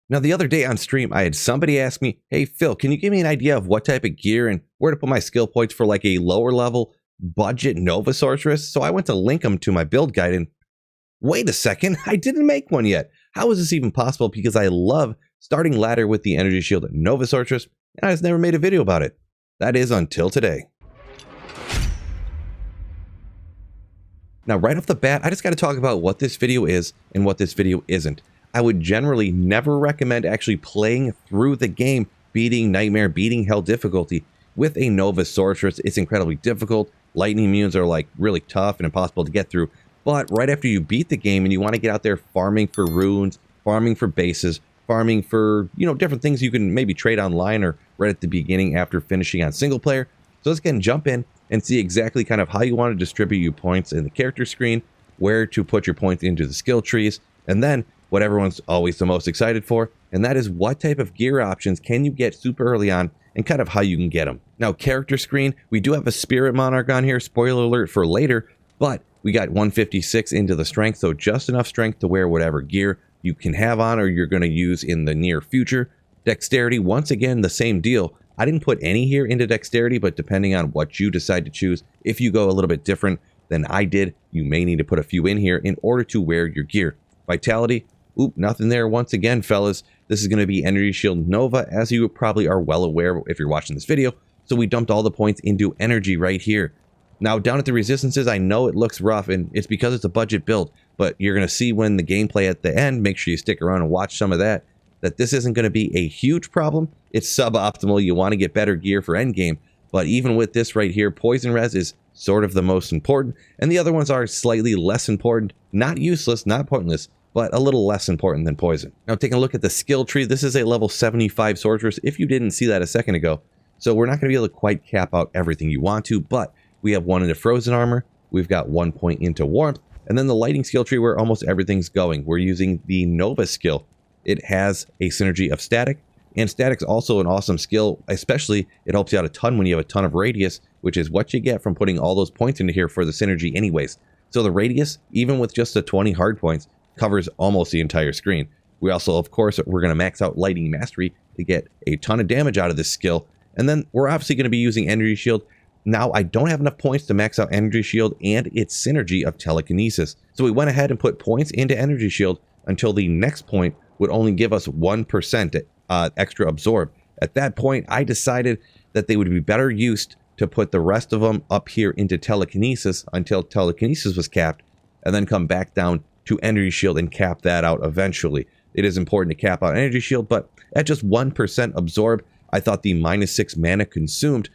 Now, the other day on stream, I had somebody ask me, hey, Phil, can you give me an idea of what type of gear and where to put my skill points for like a lower level budget Nova Sorceress? So I went to link them to my build guide and wait a second, I didn't make one yet. How is this even possible? Because I love starting ladder with the energy shield Nova Sorceress, and I just never made a video about it. That is until today. Now, right off the bat, I just got to talk about what this video is and what this video isn't. I would generally never recommend actually playing through the game, beating Nightmare, beating Hell difficulty with a Nova Sorceress. It's incredibly difficult. Lightning immunes are like really tough and impossible to get through. But right after you beat the game and you want to get out there farming for runes, farming for bases, farming for, different things you can maybe trade online or right at the beginning after finishing on single player. So let's again jump in and see exactly kind of how you want to distribute your points in the character screen, where to put your points into the skill trees, and then what everyone's always the most excited for, and that is what type of gear options can you get super early on and kind of how you can get them. Now, character screen, we do have a Spirit Monarch on here, spoiler alert for later, but we got 156 into the strength, so just enough strength to wear whatever gear you can have on or you're going to use in the near future. Dexterity, once again, the same deal. I didn't put any here into dexterity, but depending on what you decide to choose, if you go a little bit different than I did, you may need to put a few in here in order to wear your gear. Vitality, nothing there once again, fellas. This is going to be Energy Shield Nova, as you probably are well aware if you're watching this video. So we dumped all the points into energy right here. Now, down at the resistances, I know it looks rough, and it's because it's a budget build, but you're going to see when the gameplay at the end, make sure you stick around and watch some of that this isn't going to be a huge problem. It's suboptimal. You want to get better gear for endgame, but even with this right here, Poison Res is sort of the most important, and the other ones are slightly less important. Not useless, not pointless, but a little less important than Poison. Now, taking a look at the skill tree, this is a level 75 Sorceress, if you didn't see that a second ago, so we're not going to be able to quite cap out everything you want to, but we have one into Frozen Armor, we've got 1 point into Warmth, and then the Lighting skill tree where almost everything's going. We're using the Nova skill. It has a synergy of Static, and Static's also an awesome skill, especially it helps you out a ton when you have a ton of Radius, which is what you get from putting all those points into here for the synergy anyways. So the Radius, even with just the 20 hard points, covers almost the entire screen. We also, of course, we're going to max out Lighting Mastery to get a ton of damage out of this skill, and then we're obviously going to be using Energy Shield. Now, I don't have enough points to max out Energy Shield and its synergy of Telekinesis, so we went ahead and put points into Energy Shield until the next point would only give us 1% extra absorb. At that point, I decided that they would be better used to put the rest of them up here into Telekinesis until Telekinesis was capped, and then come back down to Energy Shield and cap that out eventually. It is important to cap out Energy Shield, but at just 1% absorb, I thought the -6 mana consumed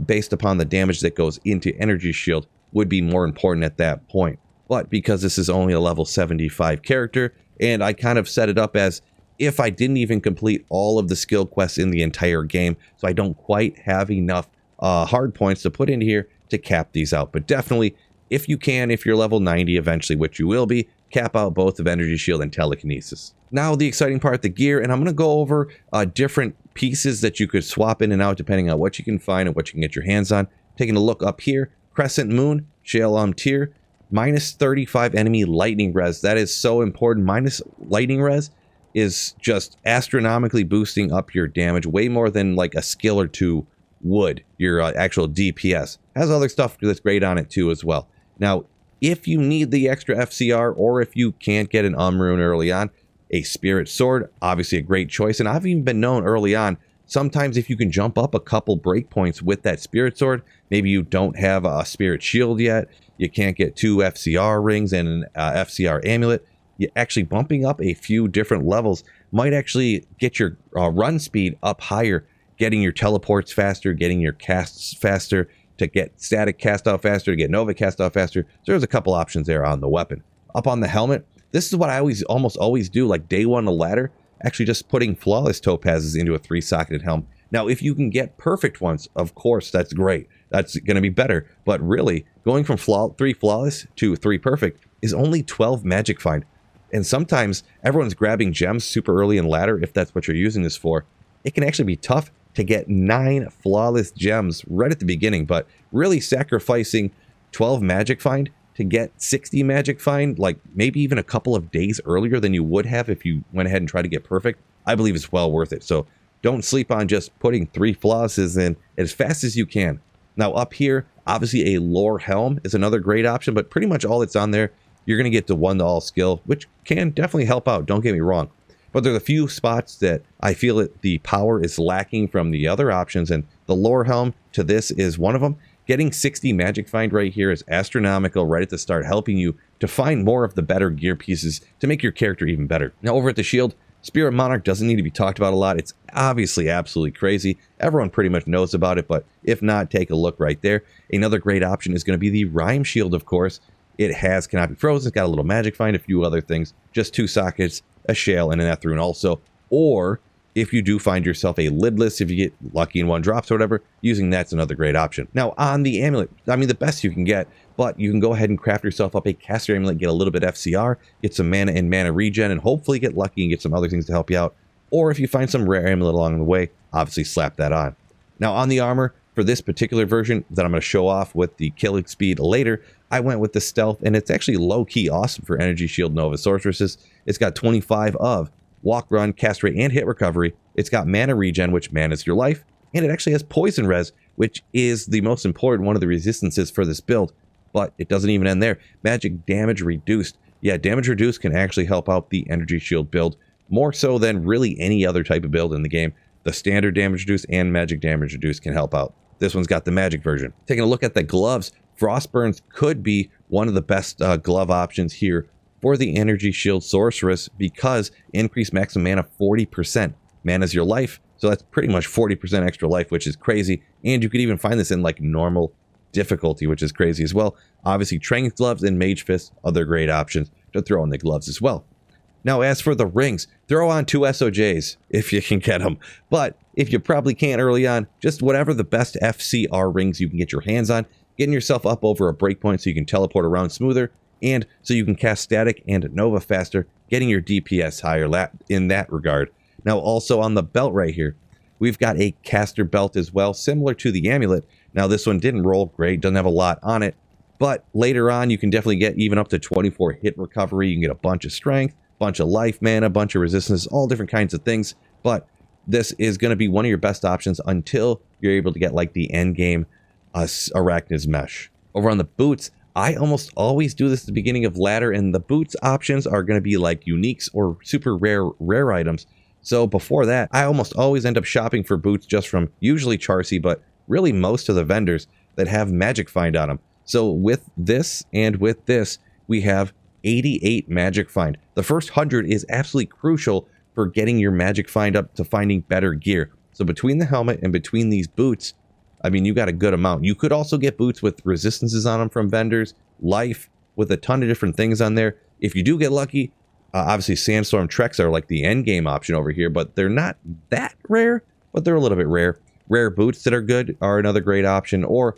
based upon the damage that goes into Energy Shield would be more important at that point. But because this is only a level 75 character, and I kind of set it up as if I didn't even complete all of the skill quests in the entire game, so I don't quite have enough hard points to put in here to cap these out. But definitely, if you can, if you're level 90 eventually, which you will be, cap out both of Energy Shield and Telekinesis. Now, the exciting part, the gear, and I'm going to go over different pieces that you could swap in and out depending on what you can find and what you can get your hands on. Taking a look up here, Crescent Moon, Shale Tier, -35 enemy lightning res. That is so important. Minus lightning res is just astronomically boosting up your damage way more than like a skill or two would, your actual DPS. Has other stuff that's great on it too as well. Now, if you need the extra FCR, or if you can't get an rune early on, a Spirit Sword, obviously a great choice. And I've even been known early on, sometimes if you can jump up a couple breakpoints with that Spirit Sword, maybe you don't have a Spirit Shield yet, you can't get 2 FCR rings and an FCR amulet, you actually bumping up a few different levels might actually get your run speed up higher, getting your teleports faster, getting your casts faster, to get static cast out faster, to get Nova cast out faster. So there's a couple options there on the weapon. Up on the helmet, this is what I almost always do, like day one of ladder, actually just putting flawless topazes into a 3-socketed helm. Now, if you can get perfect ones, of course, that's great. That's going to be better. But really, going from 3 flawless to 3 perfect is only 12 magic find. And sometimes everyone's grabbing gems super early in ladder, if that's what you're using this for. It can actually be tough to get 9 flawless gems right at the beginning, but really sacrificing 12 magic find to get 60 magic find, like maybe even a couple of days earlier than you would have if you went ahead and tried to get perfect, I believe it's well worth it. So don't sleep on just putting 3 flawlesses in as fast as you can. Now up here, obviously a lore helm is another great option, but pretty much all that's on there, you're going to get the 1-to-all skill, which can definitely help out, don't get me wrong. But there's a few spots that I feel that the power is lacking from the other options, and the lore helm to this is one of them. Getting 60 magic find right here is astronomical right at the start, helping you to find more of the better gear pieces to make your character even better. Now over at the shield, Spirit Monarch doesn't need to be talked about a lot. It's obviously absolutely crazy. Everyone pretty much knows about it, but if not, take a look right there. Another great option is going to be the Rhyme Shield, of course. It cannot be frozen. It's got a little magic find, a few other things, just 2 sockets, a shale, and an Ethrune also. Or if you do find yourself a lidless, if you get lucky in 1 drops or whatever, using that's another great option. Now on the amulet, I mean the best you can get, but you can go ahead and craft yourself up a caster amulet, get a little bit FCR, get some mana and mana regen, and hopefully get lucky and get some other things to help you out. Or if you find some rare amulet along the way, obviously slap that on. Now on the armor, for this particular version that I'm going to show off with the killing speed later, I went with the stealth, and it's actually low-key awesome for Energy Shield Nova Sorceresses. It's got 25 of walk, run, cast rate, and hit recovery. It's got mana regen, which mana's your life, and it actually has poison res, which is the most important one of the resistances for this build, but it doesn't even end there. Magic damage reduced. Yeah, damage reduced can actually help out the Energy Shield build, more so than really any other type of build in the game. The standard damage reduced and magic damage reduced can help out. This one's got the magic version. Taking a look at the gloves, Frostburns could be one of the best glove options here for the Energy Shield Sorceress because increased maximum mana 40%. Mana's your life, so that's pretty much 40% extra life, which is crazy. And you could even find this in like normal difficulty, which is crazy as well. Obviously, Strength Gloves and Mage Fist, other great options to throw in the gloves as well. Now, as for the rings, throw on 2 SOJs if you can get them. But if you probably can't early on, just whatever the best FCR rings you can get your hands on, getting yourself up over a breakpoint so you can teleport around smoother, and so you can cast Static and Nova faster, getting your DPS higher in that regard. Now, also on the belt right here, we've got a caster belt as well, similar to the amulet. Now, this one didn't roll great, doesn't have a lot on it, but later on, you can definitely get even up to 24 hit recovery. You can get a bunch of strength, bunch of life mana, bunch of resistance, all different kinds of things. But this is going to be one of your best options until you're able to get like the end game Arachnid's Mesh. Over on the boots, I almost always do this at the beginning of ladder, and the boots options are going to be like uniques or super rare items. So before that, I almost always end up shopping for boots just from usually Charcy, but really most of the vendors that have magic find on them. So with this and with this, we have 88 magic find. The first 100 is absolutely crucial for getting your magic find up to finding better gear. So between the helmet and between these boots, I mean, you got a good amount. You could also get boots with resistances on them from vendors, life, with a ton of different things on there. If you do get lucky, obviously Sandstorm Treks are like the end game option over here, but they're not that rare, but they're a little bit rare. Rare boots that are good are another great option, or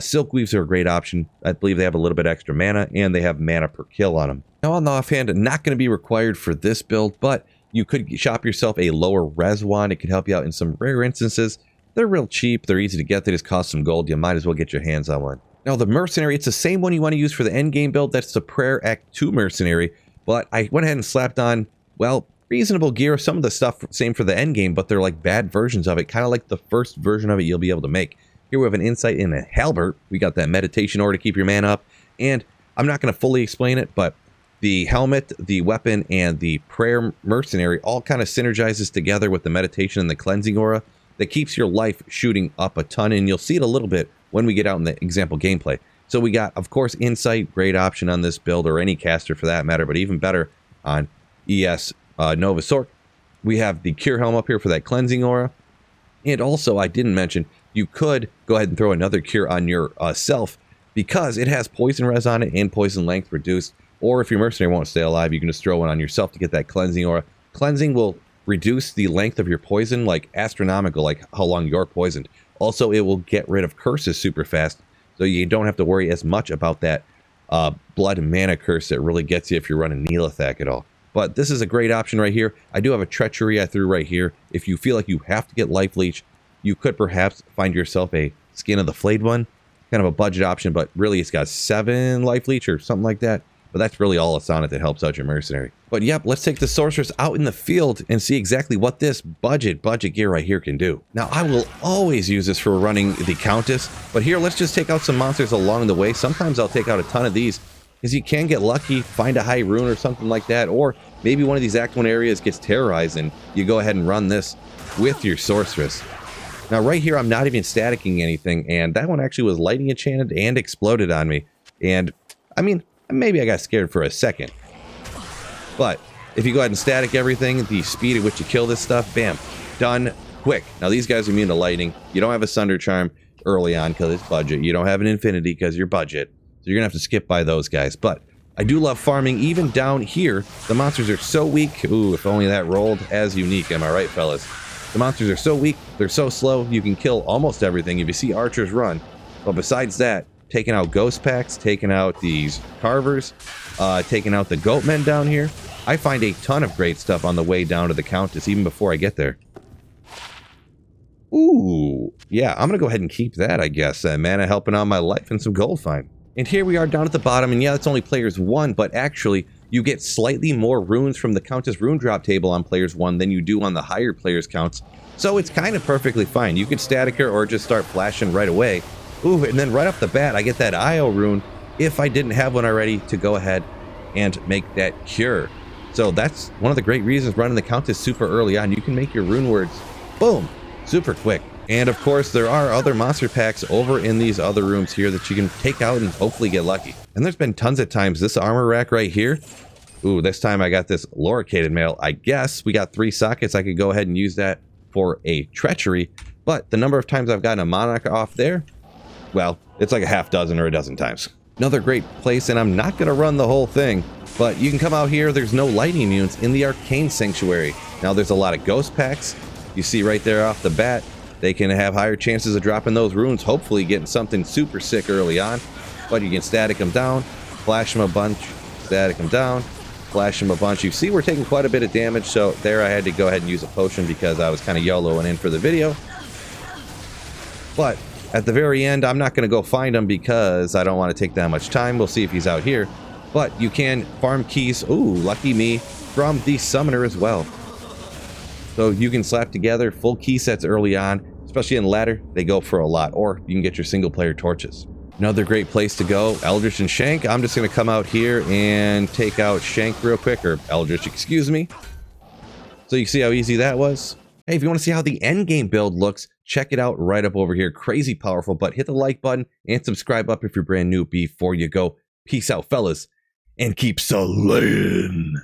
Silk Weaves are a great option. I believe they have a little bit extra mana, and they have mana per kill on them. Now on the offhand, not going to be required for this build, but you could shop yourself a lower res wand. It could help you out in some rare instances. They're real cheap, they're easy to get, they just cost some gold. You might as well get your hands on one. Now the Mercenary, it's the same one you want to use for the end game build. That's the Prayer Act 2 Mercenary, but I went ahead and slapped on, well, reasonable gear. Some of the stuff same for the end game, but they're like bad versions of it, kind of like the first version of it you'll be able to make. Here we have an insight in a halberd. We got that meditation ore to keep your mana up, and I'm not going to fully explain it, but the helmet, the weapon, and the prayer mercenary all kind of synergizes together with the meditation and the cleansing aura that keeps your life shooting up a ton, and you'll see it a little bit when we get out in the example gameplay. So we got, of course, insight, great option on this build, or any caster for that matter, but even better on ES Nova Sorc. We have the cure helm up here for that cleansing aura, and also I didn't mention, you could go ahead and throw another cure on your self, because it has poison res on it and poison length reduced. Or if your mercenary won't stay alive, you can just throw one on yourself to get that cleansing aura. Cleansing will reduce the length of your poison, like astronomical, like how long you're poisoned. Also, it will get rid of curses super fast, so you don't have to worry as much about that blood and mana curse that really gets you if you're running Neelathak at all. But this is a great option right here. I do have a treachery I threw right here. If you feel like you have to get life leech, you could perhaps find yourself a Skin of the Flayed one. Kind of a budget option, but really it's got 7 life leech or something like that. but that's really all it's on it that helps out your mercenary. But yep, let's take the sorceress out in the field and see exactly what this budget gear right here can do. Now, I will always use this for running the countess, but here, let's just take out some monsters along the way. Sometimes I'll take out a ton of these, because you can get lucky, find a high rune or something like that, or maybe one of these Act 1 areas gets terrorized, and you go ahead and run this with your sorceress. Now, right here, I'm not even staticking anything, and that one actually was lightning enchanted and exploded on me. And, I mean, maybe I got scared for a second. But, if you go ahead and static everything, the speed at which you kill this stuff, bam, done quick. Now, these guys are immune to lightning. You don't have a Sunder Charm early on because it's budget. You don't have an Infinity because you're budget. So you're going to have to skip by those guys. But, I do love farming even down here. The monsters are so weak. Ooh, if only that rolled as unique. Am I right, fellas? The monsters are so weak, they're so slow, you can kill almost everything if you see archers run. But besides that, taking out ghost packs, taking out these carvers, taking out the goatmen down here, I find a ton of great stuff on the way down to the countess, even before I get there. Ooh, yeah, I'm going to go ahead and keep that, I guess. Mana helping out my life and some gold fine. And here we are down at the bottom, and yeah, it's only players 1, but actually, you get slightly more runes from the Countess rune drop table on players 1 than you do on the higher players counts. So it's kind of perfectly fine. You can static her or just start flashing right away. Ooh, and then right off the bat, I get that IO rune, if I didn't have one already, to go ahead and make that cure. So that's one of the great reasons running the Countess super early on. You can make your rune words, boom, super quick. And of course, there are other monster packs over in these other rooms here that you can take out and hopefully get lucky. And there's been tons of times, this armor rack right here, ooh, this time I got this loricated mail. I guess we got 3 sockets. I could go ahead and use that for a treachery. But the number of times I've gotten a monarch off there, well, it's like a half dozen or a dozen times. Another great place, and I'm not going to run the whole thing, but you can come out here. There's no lightning immunes in the Arcane Sanctuary. Now, there's a lot of ghost packs. You see right there off the bat, they can have higher chances of dropping those runes, hopefully getting something super sick early on. But you can static them down, flash them a bunch, static them down, flash them a bunch. You see we're taking quite a bit of damage, so there I had to go ahead and use a potion because I was kind of YOLOing in for the video. But at the very end, I'm not going to go find him because I don't want to take that much time. We'll see if he's out here. But you can farm keys, ooh, lucky me, from the summoner as well. So you can slap together full key sets early on, especially in ladder, they go for a lot, or you can get your single player torches. Another great place to go, Eldritch and Shank. I'm just going to come out here and take out Shank real quick, or Eldritch, excuse me. So you see how easy that was? Hey, if you want to see how the end game build looks, check it out right up over here. Crazy powerful, but hit the like button and subscribe up if you're brand new before you go. Peace out, fellas, and keep slaying.